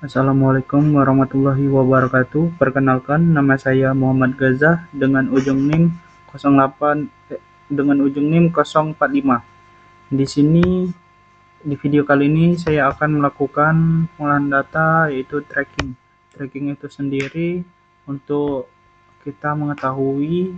Assalamualaikum warahmatullahi wabarakatuh. Perkenalkan, nama saya Muhammad Gazah dengan ujung NIM 045. Di sini di video kali ini saya akan melakukan pengolahan data yaitu tracking. Tracking itu sendiri untuk kita mengetahui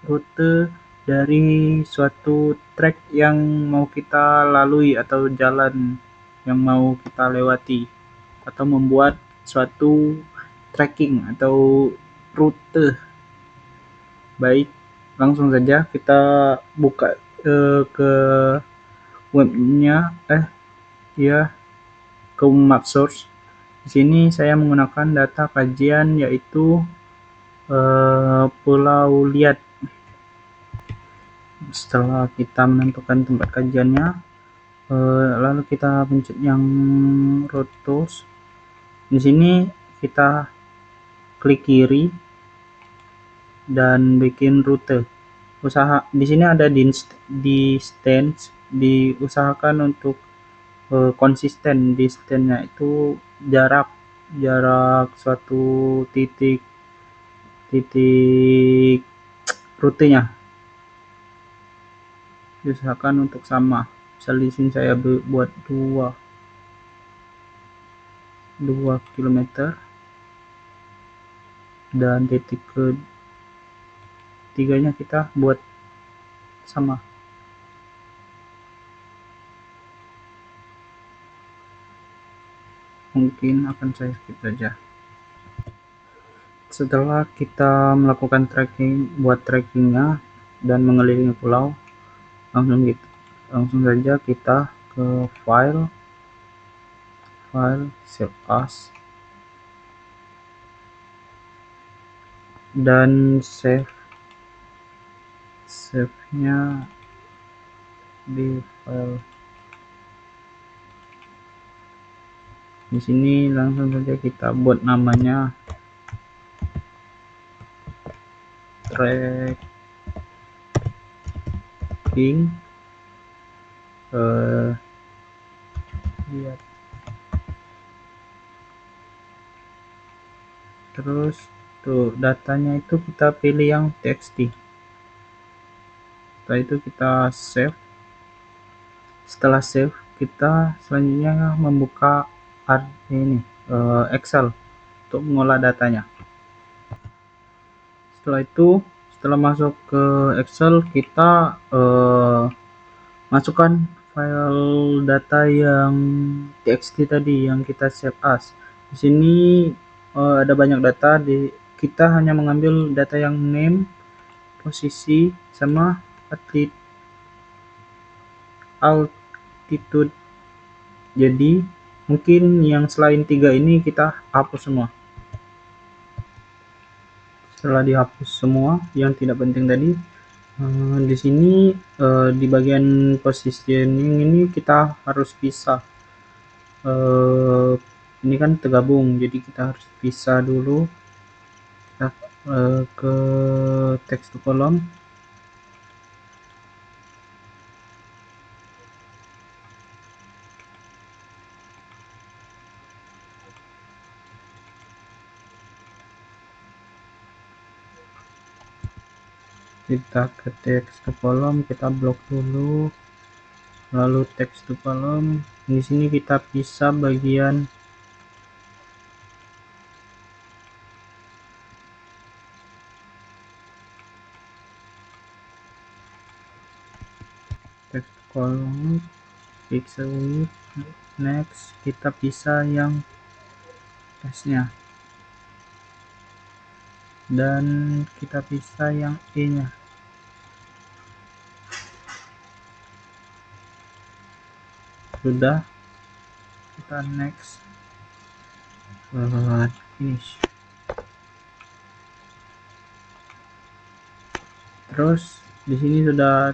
rute dari suatu trek yang mau kita lalui atau jalan yang mau kita lewati, atau membuat suatu tracking atau rute. Baik, langsung saja kita buka ke webnya ke map source. Di sini saya menggunakan data kajian yaitu Pulau Liat. Setelah kita menentukan tempat kajiannya, lalu kita pencet yang road tools. Di sini kita klik kiri dan bikin rute. Di sini ada distance, diusahakan untuk konsisten. Distance-nya itu jarak suatu titik rutenya, diusahakan untuk sama. Misal di sini saya buat 2 km, dan titik ketiganya kita buat sama. Mungkin akan saya skip saja. Setelah kita melakukan trackingnya dan mengelilingi pulau, langsung saja kita ke file save as, dan save-nya di file. Di sini langsung saja kita buat namanya tracking lihat. Terus tuh datanya itu kita pilih yang txt. Setelah itu kita save. Setelah save, kita selanjutnya membuka Excel untuk mengolah datanya. Setelah masuk ke Excel, kita masukkan file data yang txt tadi yang kita save as. Di sini ada banyak data. Kita hanya mengambil data yang name, posisi, sama altitude. Jadi mungkin yang selain 3 ini kita hapus semua. Setelah dihapus semua yang tidak penting tadi, di sini di bagian positioning ini kita harus pisah. Ini kan tergabung, jadi kita harus pisah dulu. Kita ke text to column. Kita ke text to column, kita blok dulu, lalu text to column. Di sini kita pisah bagian text to column, pixel width. Next, kita pisah yang S-nya, dan kita pisah yang E-nya. Sudah, kita next, finish. Terus di sini sudah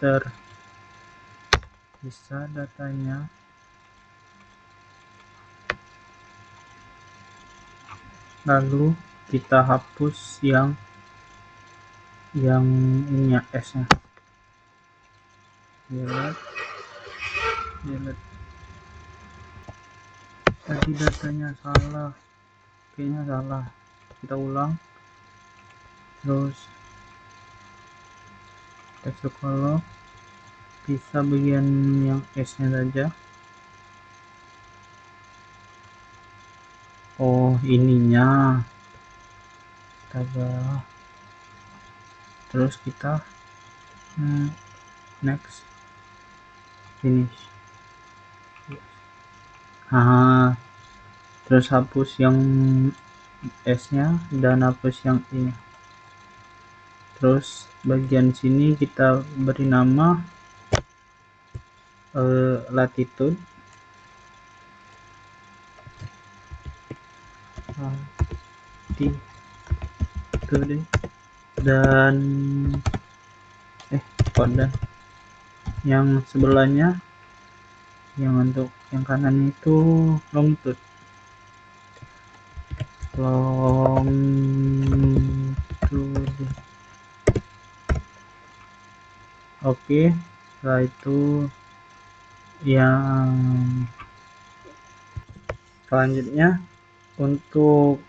terpisah datanya. Lalu kita hapus yang ini ya, S-nya. Delete. tadi datanya salah, kayaknya salah, kita ulang. Terus kita kalau bisa bagian yang S nya saja. Oh ininya, astaga. Terus kita next, finish. Terus hapus yang S nya dan hapus yang I nya. Terus bagian sini kita beri nama latitude, latitude, dan dan yang sebelahnya, yang untuk yang kanan itu longitude. Oke, setelah itu yang selanjutnya untuk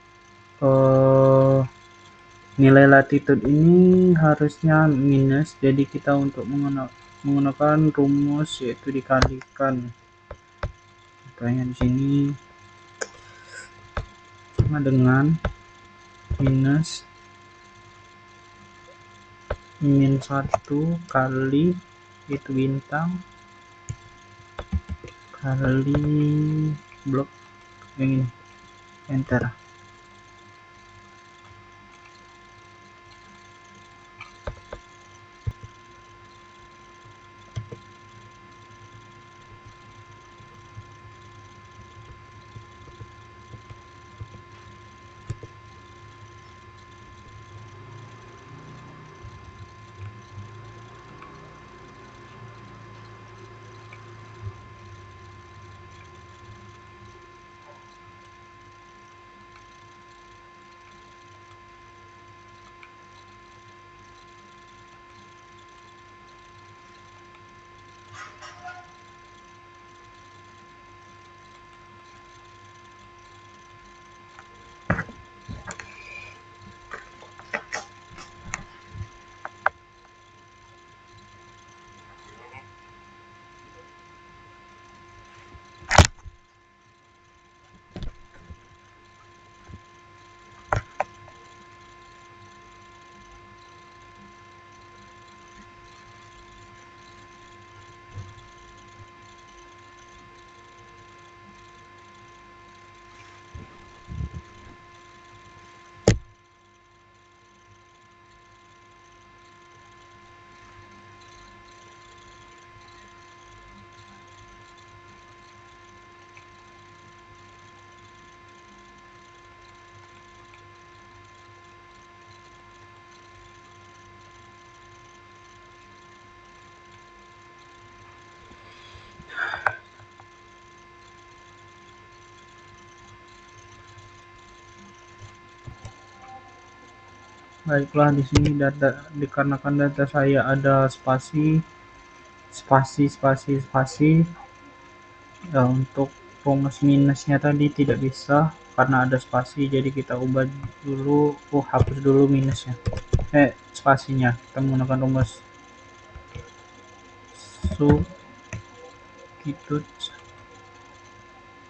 nilai latitude ini harusnya minus, jadi kita untuk menggunakan rumus yaitu dikalikan. Contohnya di sini sama dengan minus min 1 kali itu bintang kali blok yang ini, enter. Baiklah, di sini dikarenakan data saya ada spasi ya, untuk rumus minusnya tadi tidak bisa karena ada spasi, jadi kita ubah dulu, hapus dulu minusnya, spasinya. Kita menggunakan rumus substitute,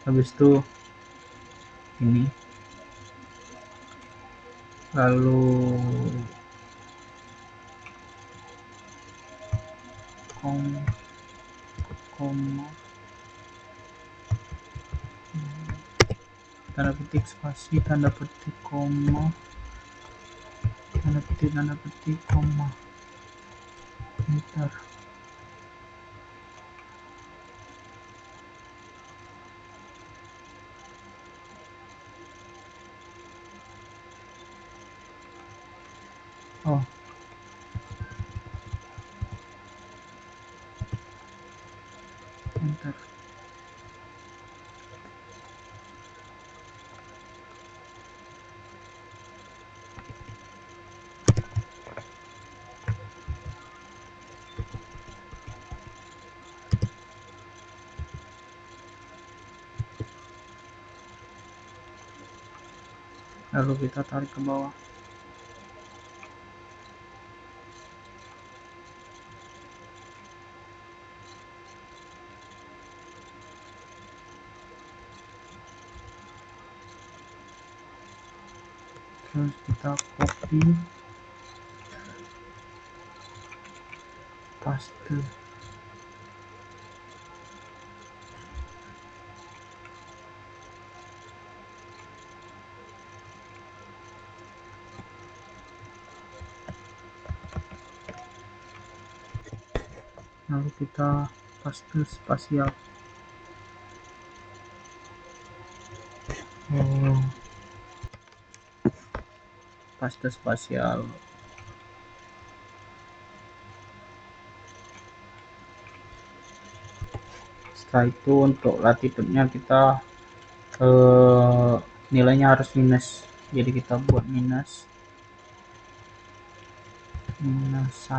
habis itu ini, lalu koma, tanda petik spasi, tanda petik koma, tanda petik koma, enter. Oh, enter. lalu kita tarik ke bawah. Terus kita copy, paste. Lalu kita paste spasial. Paste spasial. Setelah itu untuk latitude-nya kita nilainya harus minus, jadi kita buat minus 1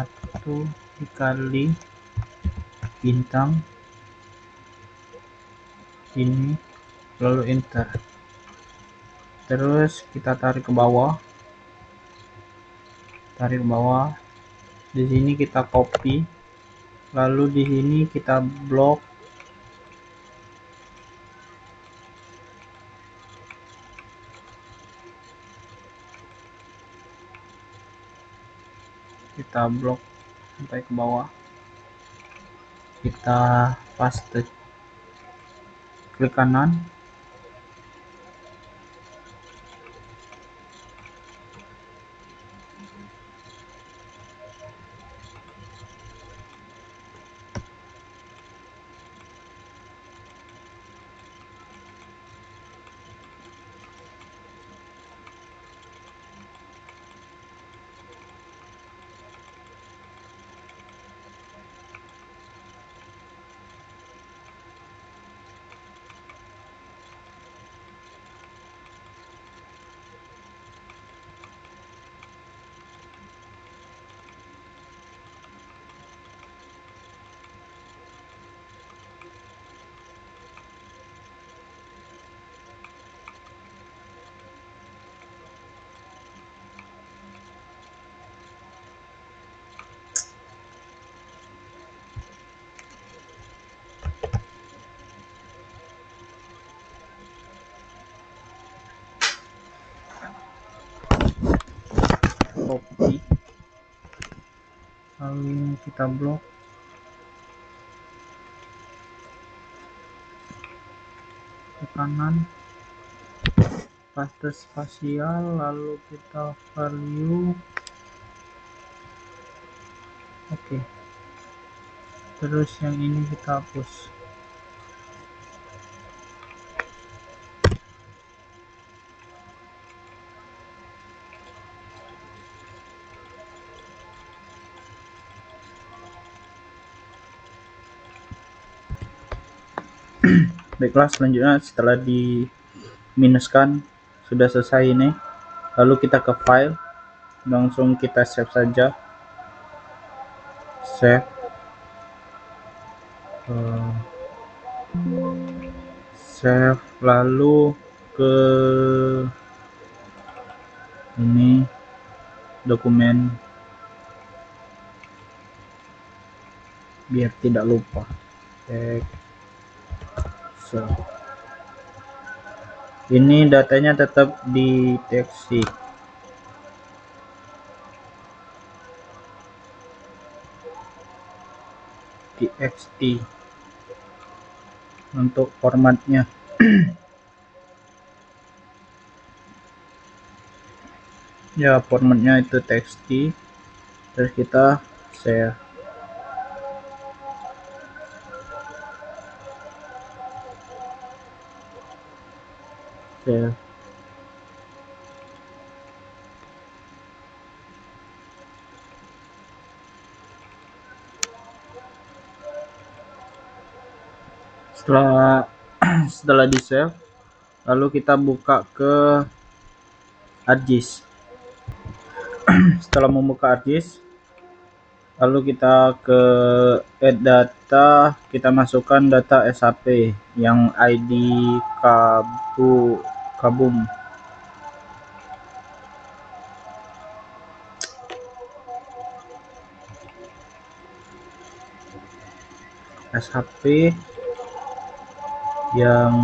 dikali bintang ini, lalu enter. Terus kita tarik ke bawah, di sini kita copy, lalu di sini kita blok, sampai ke bawah, kita paste, klik kanan, copy, lalu kita blok, ke kanan, paste spasial, lalu kita value. Oke. Terus yang ini kita hapus. Baiklah, selanjutnya setelah diminuskan sudah selesai ini, lalu kita ke file, langsung kita save saja, save, lalu ke ini dokumen biar tidak lupa. Ini datanya tetap di txt untuk formatnya. Ya, formatnya itu txt. Terus kita share. Setelah di save, lalu kita buka ke ArcGIS. Setelah membuka ArcGIS, lalu kita ke add data, kita masukkan data SAP yang ID kabum. SHP yang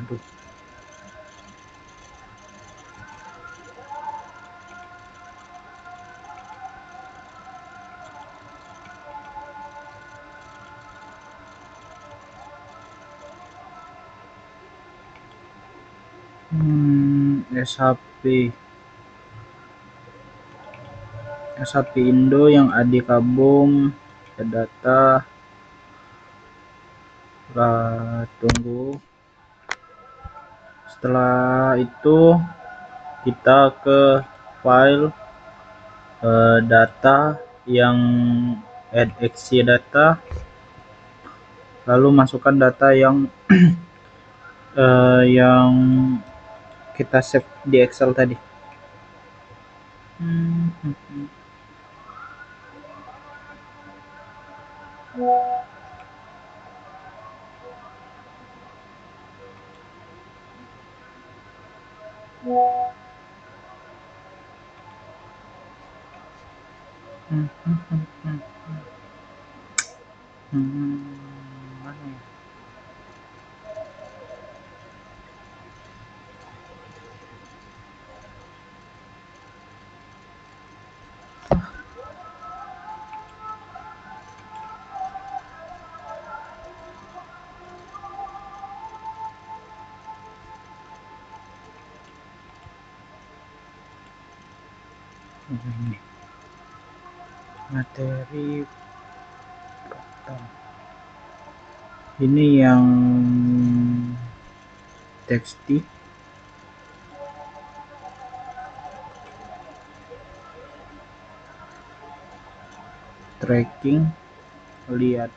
aduh SHP Indo yang adikabung data tunggu. Setelah itu kita ke file data yang add exe data, lalu masukkan data yang yang kita save di Excel tadi. Mana ya? Ini materi ini yang tekstil tracking, lihat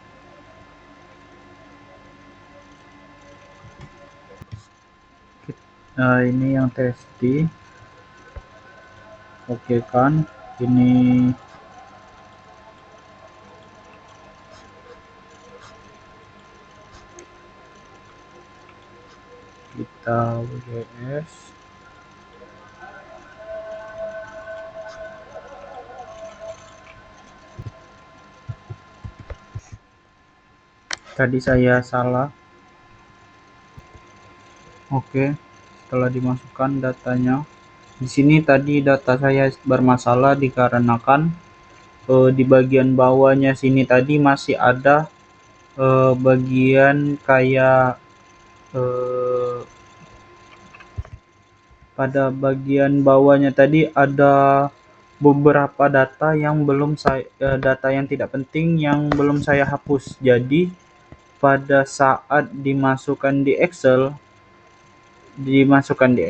ini yang tekstil. Oke kan, ini kita WGS tadi saya salah. Oke, setelah dimasukkan datanya, di sini tadi data saya bermasalah dikarenakan di bagian bawahnya sini tadi masih ada bagian kayak pada bagian bawahnya tadi ada beberapa data yang belum saya data yang tidak penting yang belum saya hapus. Jadi pada saat dimasukkan di Excel, dimasukkan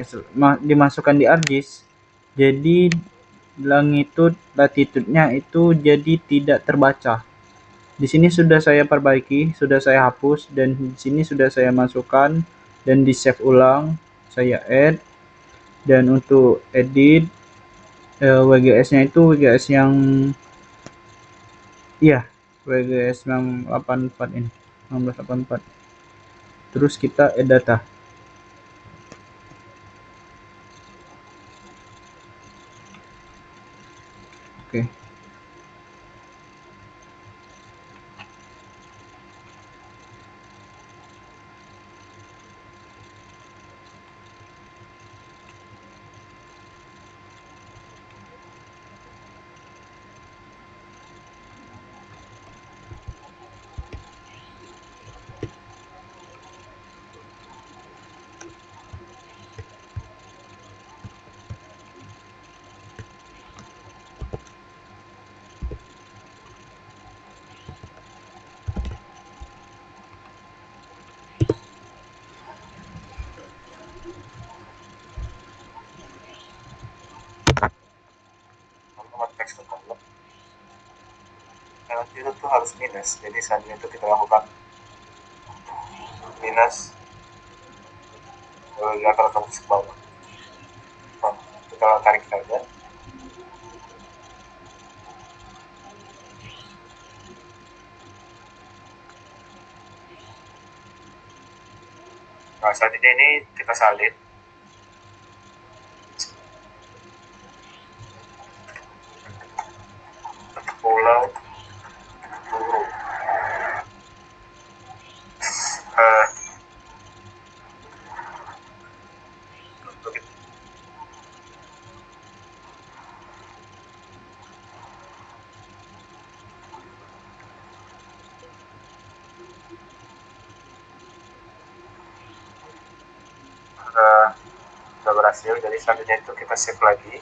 di ArcGIS, jadi latitude-nya itu jadi tidak terbaca. Di sini sudah saya perbaiki, sudah saya hapus, dan di sini sudah saya masukkan dan di save ulang. Saya add, dan untuk edit WGS-nya itu WGS yang WGS 1984 ini, 1984. Terus kita add data. Oke. Nanti itu tuh harus minus, jadi selanjutnya itu kita lakukan minus level kamu ke bawah. Nah, kita tarik saja. Nah, selanjutnya ini kita salin. sudah berhasil. Jadi selanjutnya itu kita save lagi.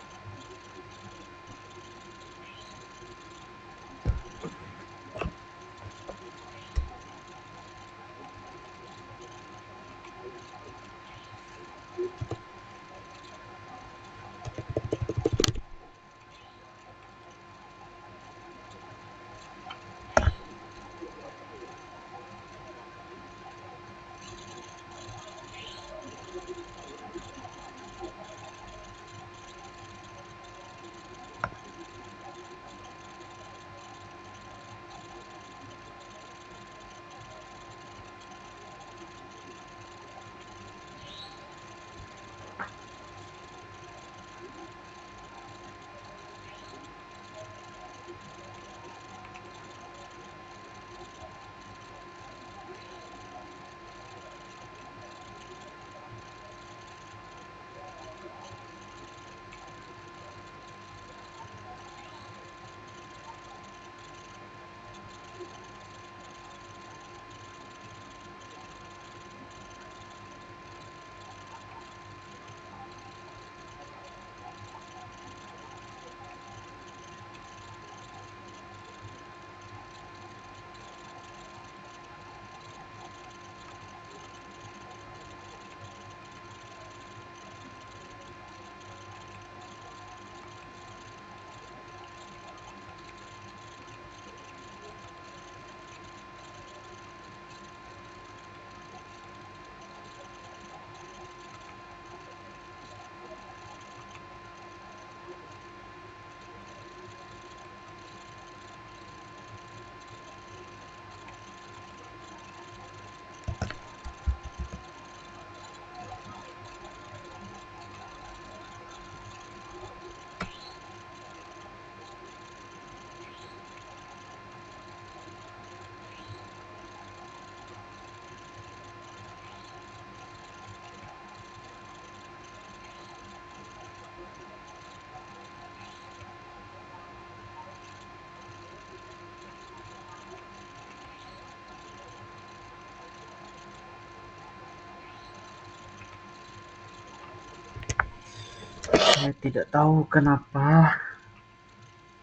Saya tidak tahu kenapa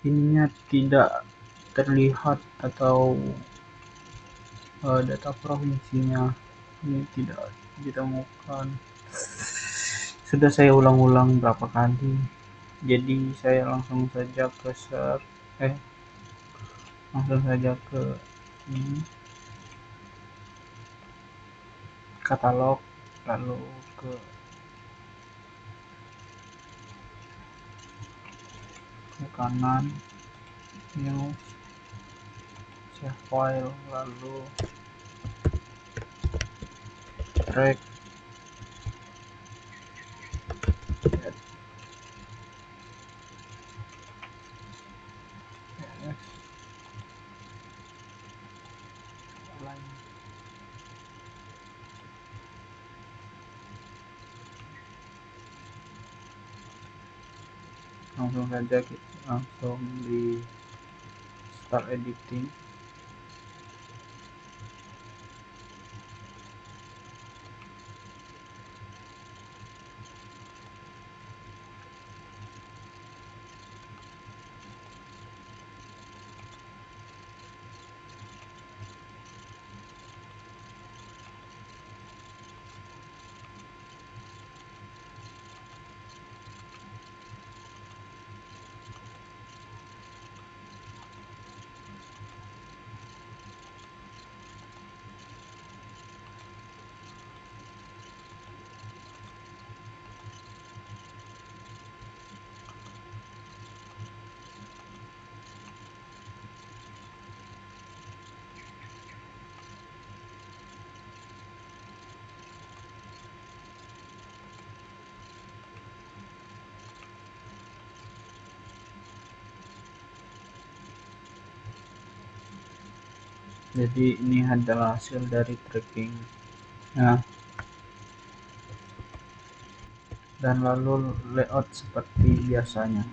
ininya tidak terlihat atau data provinsinya ini tidak ditemukan. Sudah saya ulang-ulang berapa kali. Jadi saya langsung saja ke langsung saja ke ini, katalog, lalu ke kanan, news, save file, lalu track, add, line. Langsung saja kita langsung di start editing. Jadi ini adalah hasil dari tracking ya, dan lalu layout seperti biasanya.